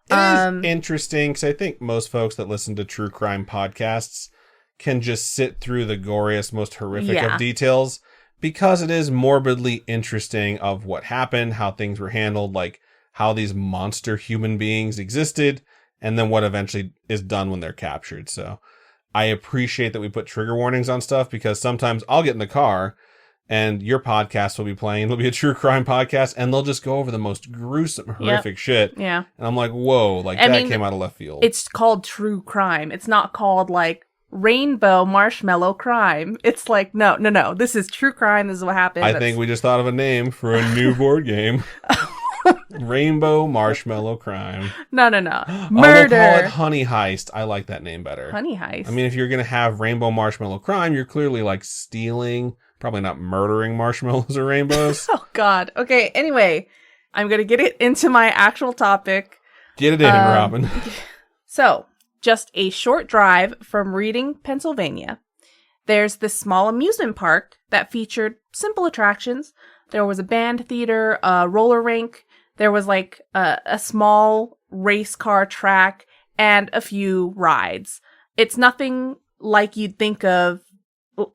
It is interesting because I think most folks that listen to true crime podcasts can just sit through the goriest, most horrific of details because it is morbidly interesting of what happened, how things were handled, like how these monster human beings existed, and then what eventually is done when they're captured. So I appreciate that we put trigger warnings on stuff because sometimes I'll get in the car and your podcast will be playing. It'll be a true crime podcast, and they'll just go over the most gruesome, horrific shit. Yeah. And I'm like, whoa, like that came out of left field. It's called true crime. It's not called like rainbow marshmallow crime. It's like, no. This is true crime. This is what happened. I think we just thought of a name for a new board game. Rainbow marshmallow crime. No. Murder. We'll call it Honey Heist. I like that name better. Honey Heist. I mean, if you're going to have rainbow marshmallow crime, you're clearly like stealing, probably not murdering marshmallows or rainbows. Oh, God. Okay, anyway, I'm going to get it into my actual topic. Get it in, Robin. So, just a short drive from Reading, Pennsylvania. There's this small amusement park that featured simple attractions. There was a band theater, a roller rink. There was like a small race car track and a few rides. It's nothing like you'd think of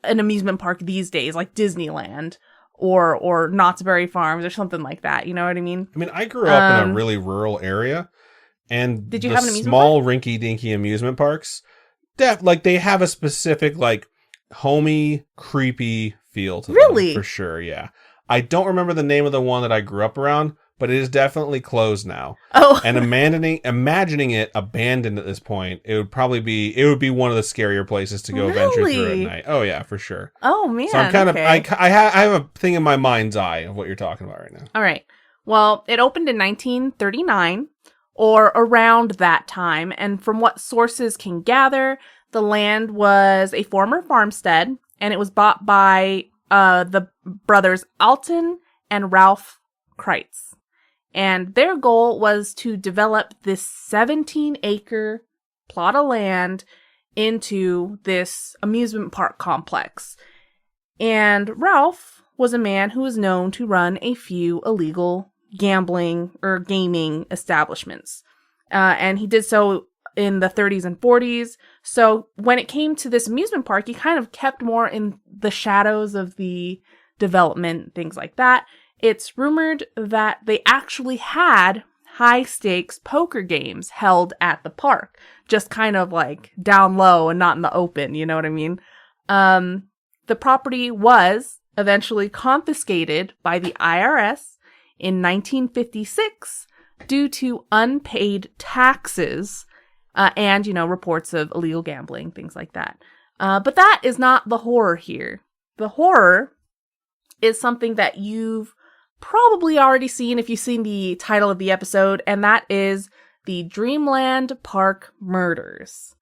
an amusement park these days, like Disneyland or Knott's Berry Farms or something like that. You know what I mean? I mean, I grew up in a really rural area, and did you have an amusement small park? rinky-dinky amusement parks, like they have a specific like homey, creepy feel to them, for sure. Yeah, I don't remember the name of the one that I grew up around, but it is definitely closed now. Oh, and imagining it abandoned at this point, it would be one of the scarier places to go venture through at night. Oh yeah, for sure. Oh man. So I'm kind of I have a thing in my mind's eye of what you're talking about right now. All right. Well, it opened in 1939 or around that time, and from what sources can gather, the land was a former farmstead, and it was bought by the brothers Alton and Ralph Kreitz. And their goal was to develop this 17-acre plot of land into this amusement park complex. And Ralph was a man who was known to run a few illegal gambling or gaming establishments. And he did so in the 30s and 40s. So when it came to this amusement park, he kind of kept more in the shadows of the development, things like that. It's rumored that they actually had high-stakes poker games held at the park, just kind of like down low and not in the open, you know what I mean? The property was eventually confiscated by the IRS in 1956 due to unpaid taxes and, reports of illegal gambling, things like that. But that is not the horror here. The horror is something that you've probably already seen if you've seen the title of the episode, and that is the Dreamland Park Murders.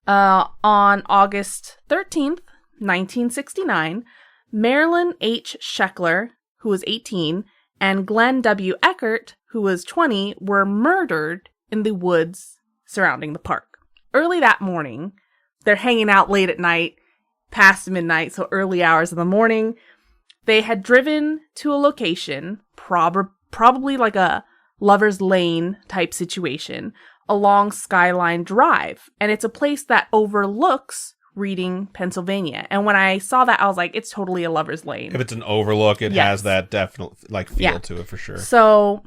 On August 13th, 1969, Marilyn H. Scheckler, who was 18, and Glenn W. Eckert, who was 20, were murdered in the woods surrounding the park. Early that morning, they're hanging out late at night, past midnight, so early hours of the morning. They had driven to a location, probably like a Lover's Lane type situation, along Skyline Drive. And it's a place that overlooks Reading, Pennsylvania. And when I saw that, I was like, it's totally a Lover's Lane. If it's an overlook, it has that definite feel to it for sure. So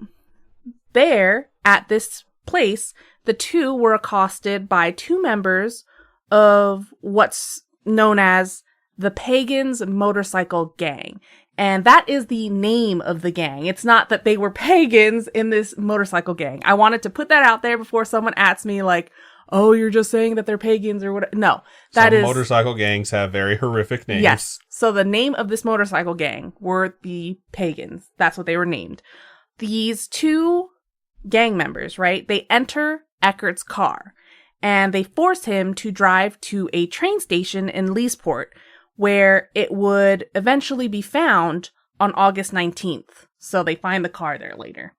there, at this place, the two were accosted by two members of what's known as the Pagans Motorcycle Gang. And that is the name of the gang. It's not that they were pagans in this motorcycle gang. I wanted to put that out there before someone asks me like, oh, you're just saying that they're pagans or what? No, that is... motorcycle gangs have very horrific names. Yes. So the name of this motorcycle gang were the Pagans. That's what they were named. these two gang members, right? They enter Eckert's car and they force him to drive to a train station in Leesport where it would eventually be found on August 19th. So they find the car there later.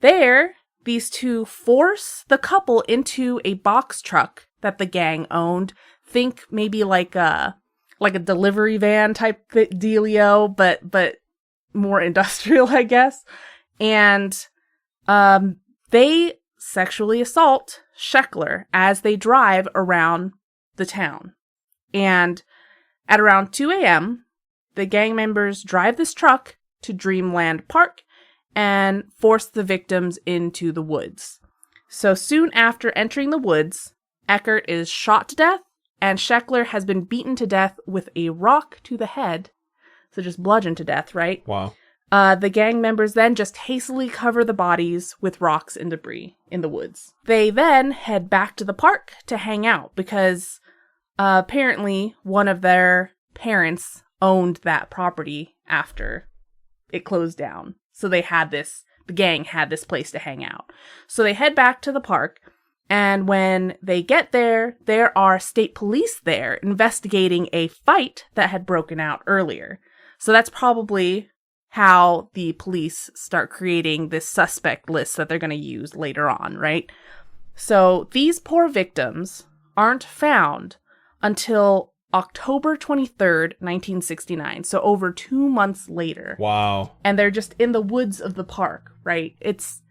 There, these two force the couple into a box truck that the gang owned. Think maybe like a delivery van type dealio, but more industrial, I guess. And they sexually assault Sheckler as they drive around the town. And at around 2 a.m., the gang members drive this truck to Dreamland Park and force the victims into the woods. So soon after entering the woods, Eckert is shot to death, and Sheckler has been beaten to death with a rock to the head. So just bludgeoned to death, right? Wow. The gang members then just hastily cover the bodies with rocks and debris in the woods. They then head back to the park to hang out because apparently one of their parents owned that property after it closed down. So the gang had this place to hang out. So they head back to the park, and when they get there, there are state police there investigating a fight that had broken out earlier. So that's probably how the police start creating this suspect list that they're going to use later on, right? So these poor victims aren't found until October 23rd, 1969. So over 2 months later. Wow. And they're just in the woods of the park, right? It's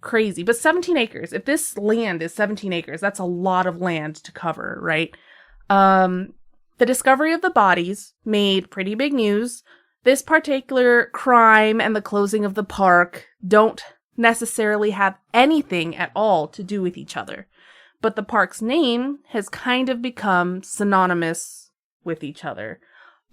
crazy. But 17 acres. If this land is 17 acres, that's a lot of land to cover, right? The discovery of the bodies made pretty big news. This particular crime and the closing of the park don't necessarily have anything at all to do with each other. But the park's name has kind of become synonymous with each other.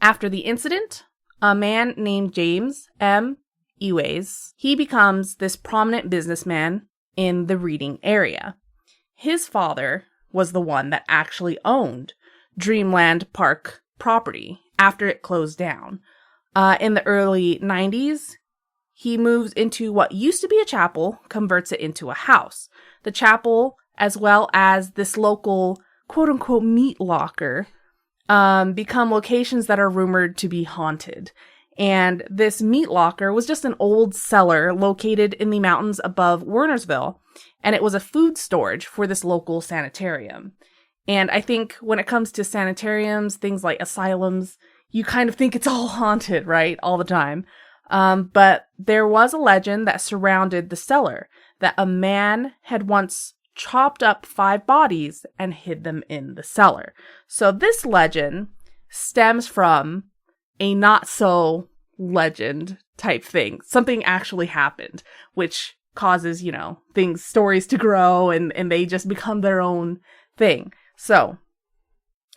After the incident, a man named James M. Eways, he becomes this prominent businessman in the Reading area. His father was the one that actually owned Dreamland Park property after it closed down. In the early 90s, he moves into what used to be a chapel, converts it into a house. The chapel, as well as this local quote-unquote meat locker, become locations that are rumored to be haunted. And this meat locker was just an old cellar located in the mountains above Wernersville, and it was a food storage for this local sanitarium. And I think when it comes to sanitariums, things like asylums, you kind of think it's all haunted, right? All the time. But there was a legend that surrounded the cellar that a man had once chopped up 5 bodies and hid them in the cellar. So this legend stems from a not so legend type thing. Something actually happened, which causes, stories to grow and they just become their own thing. So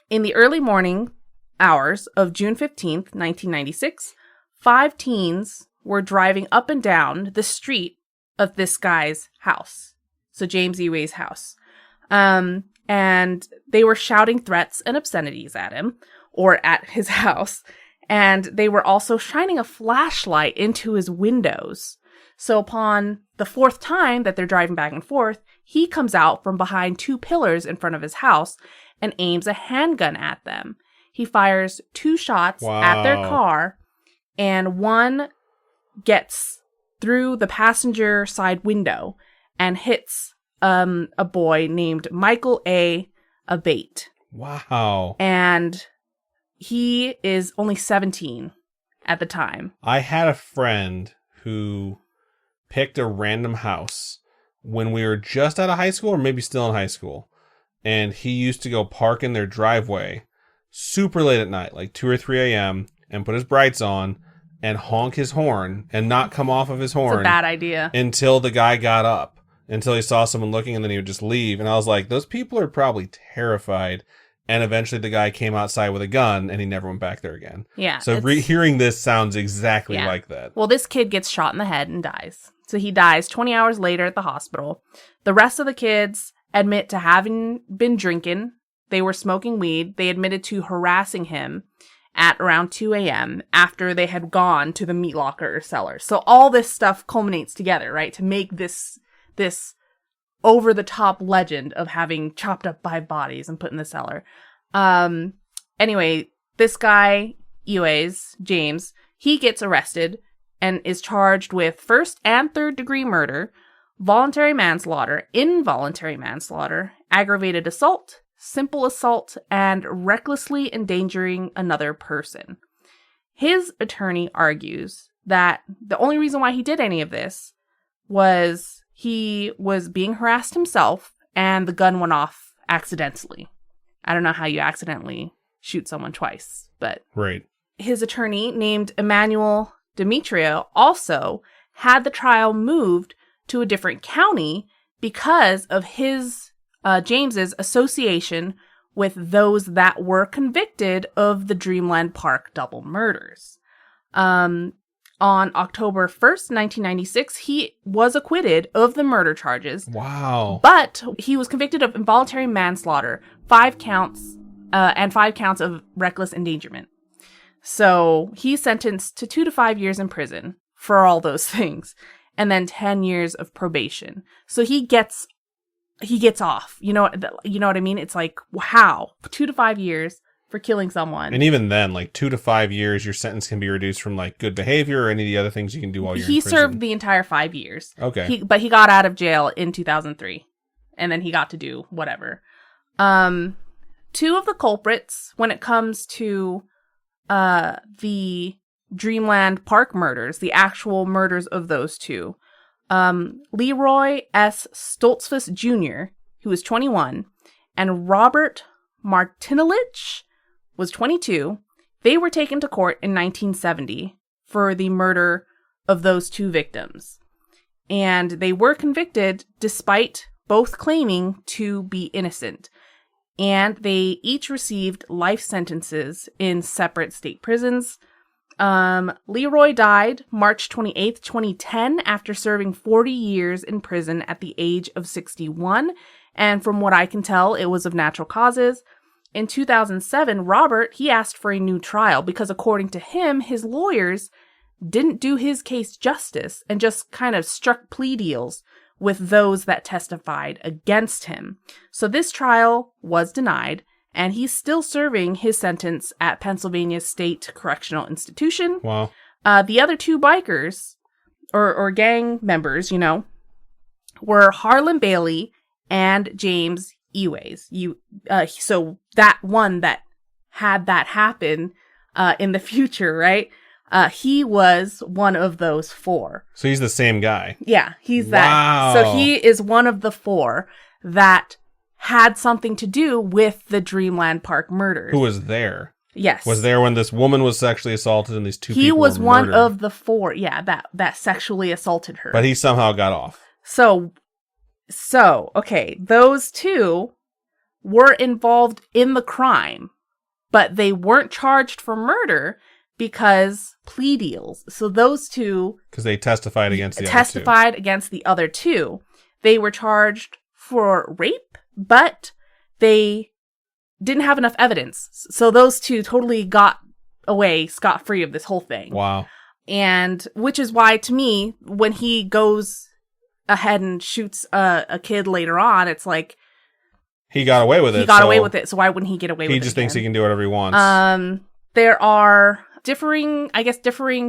in the early morning hours of June 15th, 1996, 5 teens were driving up and down the street of this guy's house. So James Eways' house. And they were shouting threats and obscenities at him, or at his house. And they were also shining a flashlight into his windows. So upon the 4th time that they're driving back and forth, he comes out from behind 2 pillars in front of his house and aims a handgun at them. He fires 2 shots at their car, and one gets through the passenger side window and hits a boy named Michael A. Abate. Wow. And he is only 17 at the time. I had a friend who picked a random house when we were just out of high school, or maybe still in high school. And he used to go park in their driveway super late at night, like 2 or 3 a.m., and put his brights on and honk his horn and not come off of his horn. It's a bad idea. Until the guy got up, until he saw someone looking, and then he would just leave. And I was like, those people are probably terrified. And eventually the guy came outside with a gun and he never went back there again. Yeah. So hearing this sounds exactly like that. Well, this kid gets shot in the head and dies. So he dies 20 hours later at the hospital. The rest of the kids admit to having been drinking. They were smoking weed. They admitted to harassing him. at around 2 a.m. after they had gone to the meat locker or cellar. So all this stuff culminates together, right? To make this over-the-top legend of having chopped up 5 bodies and put in the cellar. Anyway, this guy, James, he gets arrested and is charged with first and third degree murder, voluntary manslaughter, involuntary manslaughter, aggravated assault, simple assault, and recklessly endangering another person. His attorney argues that the only reason why he did any of this was he was being harassed himself and the gun went off accidentally. I don't know how you accidentally shoot someone twice, but right. His attorney, named Emmanuel Demetrio, also had the trial moved to a different county because of James's association with those that were convicted of the Dreamland Park double murders. On October 1st, 1996, he was acquitted of the murder charges. Wow. But he was convicted of involuntary manslaughter, 5 counts, and 5 counts of reckless endangerment. So he's sentenced to 2 to 5 years in prison for all those things, and then 10 years of probation. So he gets off. You know what I mean? It's like, how? 2 to 5 years for killing someone. And even then, like 2 to 5 years, your sentence can be reduced from like good behavior or any of the other things you can do while you're in prison. He served the entire 5 years. Okay. But he got out of jail in 2003. And then he got to do whatever. 2 of the culprits, when it comes to the Dreamland Park murders, the actual murders of those 2, Leroy S. Stoltzfus Jr., who was 21, and Robert Martinelich was 22. They were taken to court in 1970 for the murder of those 2 victims. And they were convicted despite both claiming to be innocent. And they each received life sentences in separate state prisons. Leroy died March 28th, 2010, after serving 40 years in prison at the age of 61. And from what I can tell, it was of natural causes. In 2007, Robert, he asked for a new trial because according to him, his lawyers didn't do his case justice and just kind of struck plea deals with those that testified against him. So this trial was denied, and he's still serving his sentence at Pennsylvania State Correctional Institution. Wow. The other 2 bikers, or gang members, were Harlan Bailey and James Eways. So that one that had that happen in the future, right? He was one of those 4. So he's the same guy. Yeah, he's wow. that. So he is one of the 4 that had something to do with the Dreamland Park murders. Who was there? Yes. Was there when this woman was sexually assaulted and these 2 people He was were one murdered? of the 4, that sexually assaulted her. But he somehow got off. So, okay, those 2 were involved in the crime, but they weren't charged for murder because plea deals. So those 2... Because they testified against the other 2. They were charged for rape, but they didn't have enough evidence. So those 2 totally got away scot-free of this whole thing. Wow. And which is why, to me, when he goes ahead and shoots a kid later on, it's like... He got away with it. He got away with it, so why wouldn't he get away with it? He just thinks he can do whatever he wants. There are differing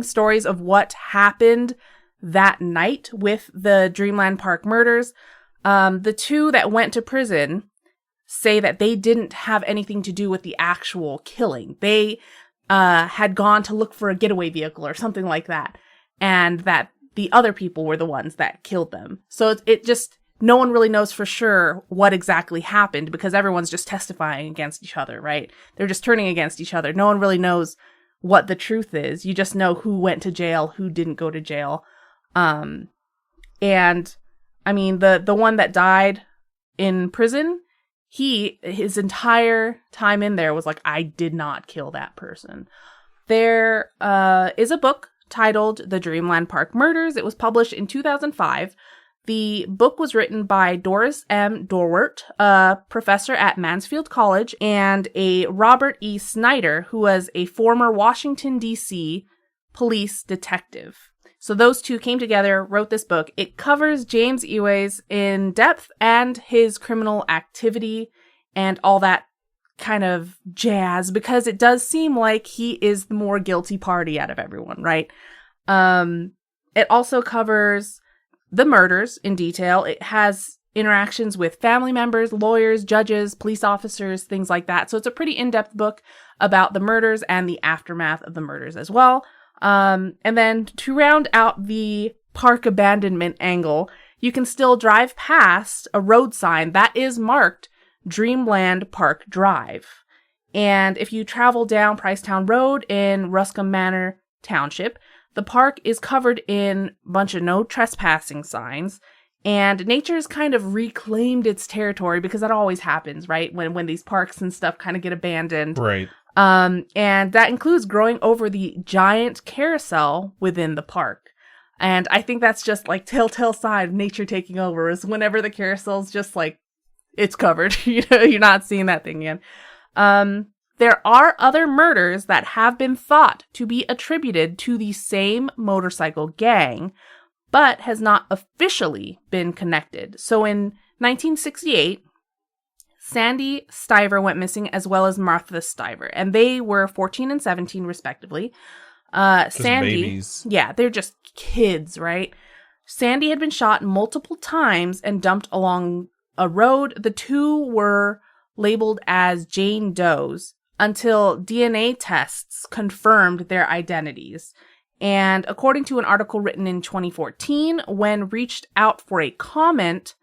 stories of what happened that night with the Dreamland Park murders. The 2 that went to prison say that they didn't have anything to do with the actual killing. They had gone to look for a getaway vehicle or something like that, and that the other people were the ones that killed them. So it just, no one really knows for sure what exactly happened because everyone's just testifying against each other, right? They're just turning against each other. No one really knows what the truth is. You just know who went to jail, who didn't go to jail. And I mean, the one that died in prison, his entire time in there was like, I did not kill that person. There is a book titled The Dreamland Park Murders. It was published in 2005. The book was written by Doris M. Dorwart, a professor at Mansfield College, and a Robert E. Snyder, who was a former Washington, D.C. police detective. So those two came together, wrote this book. It covers James Ewes in depth and his criminal activity and all that kind of jazz, because it does seem like he is the more guilty party out of everyone, right? It also covers the murders in detail. It has interactions with family members, lawyers, judges, police officers, things like that. So it's a pretty in-depth book about the murders and the aftermath of the murders as well. And then to round out the park abandonment angle, you can still drive past a road sign that is marked Dreamland Park Drive. And if you travel down Pricetown Road in Ruscombe Manor Township, the park is covered in a bunch of no trespassing signs, and nature's kind of reclaimed its territory, because that always happens, right? When these parks and stuff kind of get abandoned. Right. And that includes growing over the giant carousel within the park. And I think that's just like telltale sign of nature taking over, is whenever the carousel's just like, it's covered. You're not seeing that thing again. There are other murders that have been thought to be attributed to the same motorcycle gang, but has not officially been connected. So in 1968, Sandy Stiver went missing, as well as Martha Stiver, and they were 14 and 17 respectively. Sandy, babies. Yeah, they're just kids, right? Sandy had been shot multiple times and dumped along a road. The two were labeled as Jane Does until DNA tests confirmed their identities. And according to an article written in 2014, when reached out for a comment,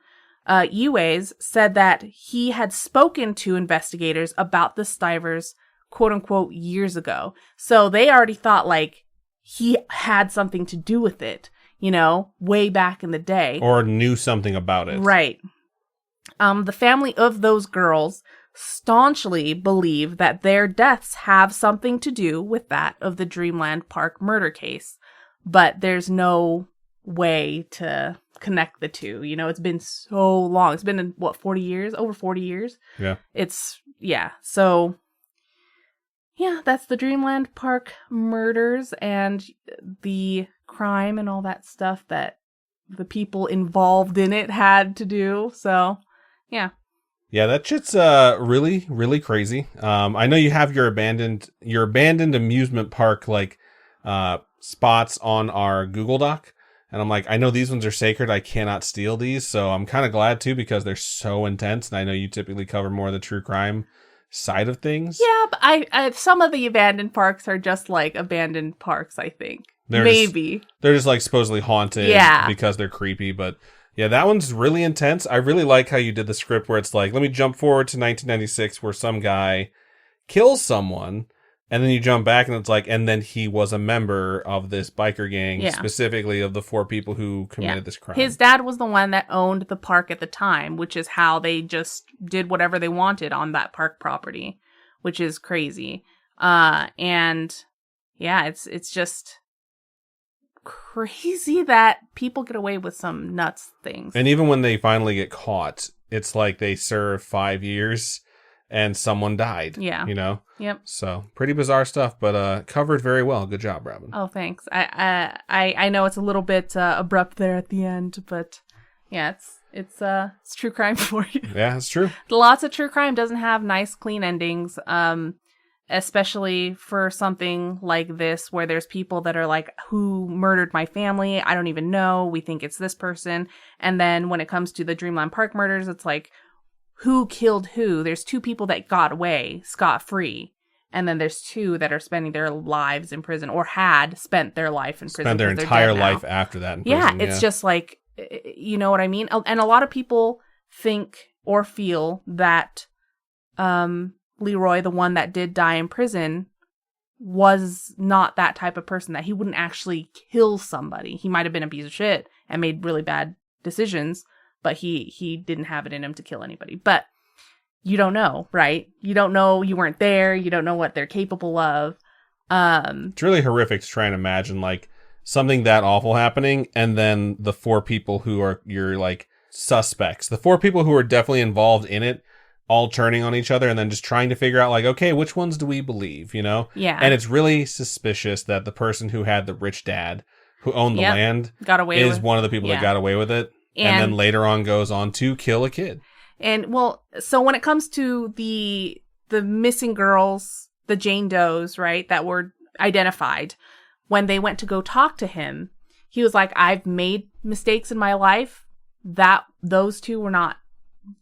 Ewes said that he had spoken to investigators about the Stivers, quote unquote, years ago. So they already thought like he had something to do with it, way back in the day. Or knew something about it. Right. The family of those girls staunchly believe that their deaths have something to do with that of the Dreamland Park murder case, but there's no way to connect the two. It's been so long. It's been, 40 years? Over 40 years? Yeah. So, that's the Dreamland Park murders and the crime and all that stuff that the people involved in it had to do. So, yeah. Yeah, that shit's really, really crazy. I know you have your abandoned amusement park spots on our Google Doc, and I'm like, I know these ones are sacred. I cannot steal these, so I'm kind of glad too, because they're so intense. And I know you typically cover more of the true crime side of things. Yeah, but I some of the abandoned parks are just like abandoned parks. I think they're just like supposedly haunted, because they're creepy, but. Yeah, that one's really intense. I really like how you did the script where it's like, let me jump forward to 1996 where some guy kills someone, and then you jump back and it's like, and then he was a member of this biker gang, specifically of the 4 people who committed this crime. His dad was the one that owned the park at the time, which is how they just did whatever they wanted on that park property, which is crazy. It's just crazy that people get away with some nuts things. And even when they finally get caught, it's like they serve 5 years and someone died. Yeah. Yep. So pretty bizarre stuff, but covered very well. Good job, Robin. Oh, thanks. I know it's a little bit abrupt there at the end, but yeah, it's true crime for you. Yeah, it's true. Lots of true crime doesn't have nice, clean endings. Especially for something like this, where there's people that are like, who murdered my family? I don't even know. We think it's this person. And then when it comes to the Dreamland Park murders, it's like, who killed who? There's 2 people that got away scot-free. And then there's 2 that are spending their lives in prison, or had spent their life in prison. Spent their entire life after that in prison. It's just like, you know what I mean? And a lot of people think or feel that, Leroy, the one that did die in prison, was not that type of person, that he wouldn't actually kill somebody. He might have been a piece of shit and made really bad decisions, but he didn't have it in him to kill anybody. But you don't know, right? You don't know. You weren't there. You don't know what they're capable of. It's really horrific to try and imagine, like, something that awful happening, and then the 4 people who are your like suspects, the 4 people who are definitely involved in it, all turning on each other and then just trying to figure out like, okay, which ones do we believe, you know? Yeah. And it's really suspicious that the person who had the rich dad who owned the land got away is one of the people that got away with it. And then later on goes on to kill a kid. And well, so when it comes to the missing girls, the Jane Does, right, that were identified, when they went to go talk to him, he was like, I've made mistakes in my life. Those 2 were not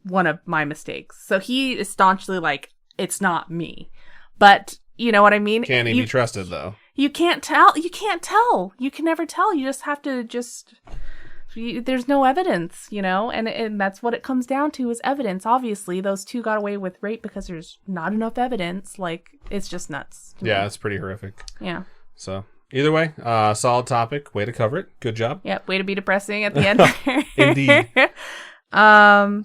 one of my mistakes. So he is staunchly like, it's not me. But you know what I mean? Can he be trusted though? You can't tell. You can't tell. You can never tell. You just have to there's no evidence, you know? And that's what it comes down to is evidence. Obviously, those 2 got away with rape because there's not enough evidence. Like, it's just nuts. Yeah, it's pretty horrific. Yeah. So, either way, solid topic. Way to cover it. Good job. Yep, way to be depressing at the end. Indeed.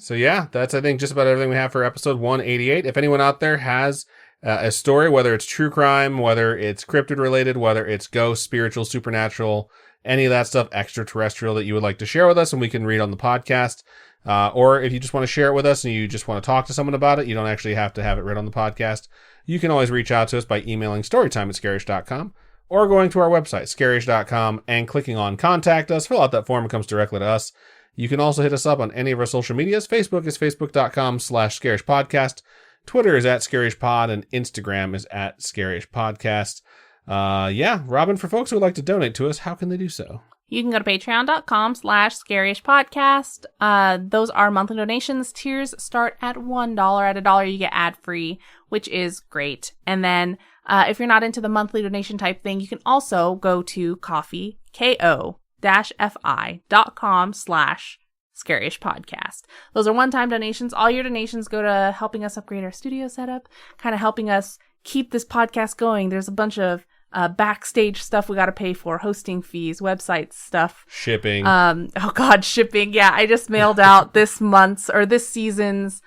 So, yeah, that's, I think, just about everything we have for episode 188. If anyone out there has a story, whether it's true crime, whether it's cryptid related, whether it's ghost, spiritual, supernatural, any of that stuff, extraterrestrial, that you would like to share with us and we can read on the podcast, or if you just want to share it with us and you just want to talk to someone about it, you don't actually have to have it read on the podcast. You can always reach out to us by emailing storytime@scaryish.com or going to our website, scaryish.com, and clicking on contact us. Fill out that form. It comes directly to us. You can also hit us up on any of our social medias. Facebook is facebook.com/scariyishpodcast. Twitter is @scariyishpod, and Instagram is @scariyishpodcast. Yeah, Robin, for folks who would like to donate to us, how can they do so? You can go to patreon.com/scariyishpodcast. Those are monthly donations. Tiers start at $1. At $1, you get ad-free, which is great. And then if you're not into the monthly donation type thing, you can also go to coffee, ko-fi.com/Scaryish podcast. Those are one-time donations. All your donations go to helping us upgrade our studio setup, kind of helping us keep this podcast going. There's a bunch of backstage stuff we got to pay for, hosting fees, website stuff, shipping. Shipping. Yeah, I just mailed out this season's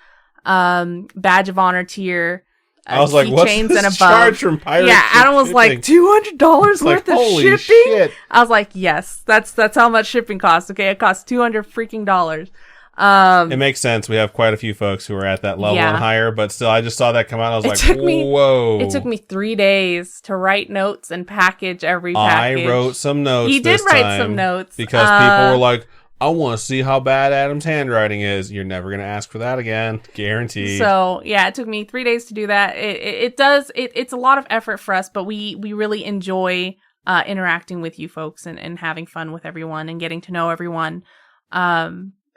badge of honor tier. I was like, what's this charge from Pirates? Yeah, Adam was like, $200 worth of shipping? Shit. I was like, yes, that's how much shipping costs. Okay, it costs $200 freaking dollars. It makes sense. We have quite a few folks who are at that level and higher, but still, I just saw that come out. I was whoa. It took me 3 days to write notes and package every package. I wrote some notes. He did write some notes. Because people were like, I want to see how bad Adam's handwriting is. You're never going to ask for that again. Guaranteed. So, yeah, it took me 3 days to do that. It's a lot of effort for us, but we really enjoy interacting with you folks and having fun with everyone and getting to know everyone.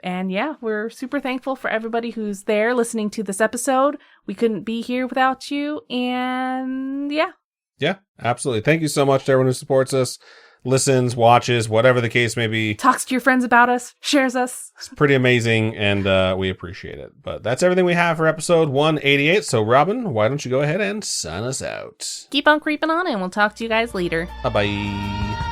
And yeah, we're super thankful for everybody who's there listening to this episode. We couldn't be here without you. And yeah. Yeah, absolutely. Thank you so much to everyone who supports us, listens, watches, whatever the case may be. Talks to your friends about us, shares us. It's pretty amazing, and we appreciate it. But that's everything we have for episode 188. So, Robin, why don't you go ahead and sign us out? Keep on creeping on, and we'll talk to you guys later. Bye-bye.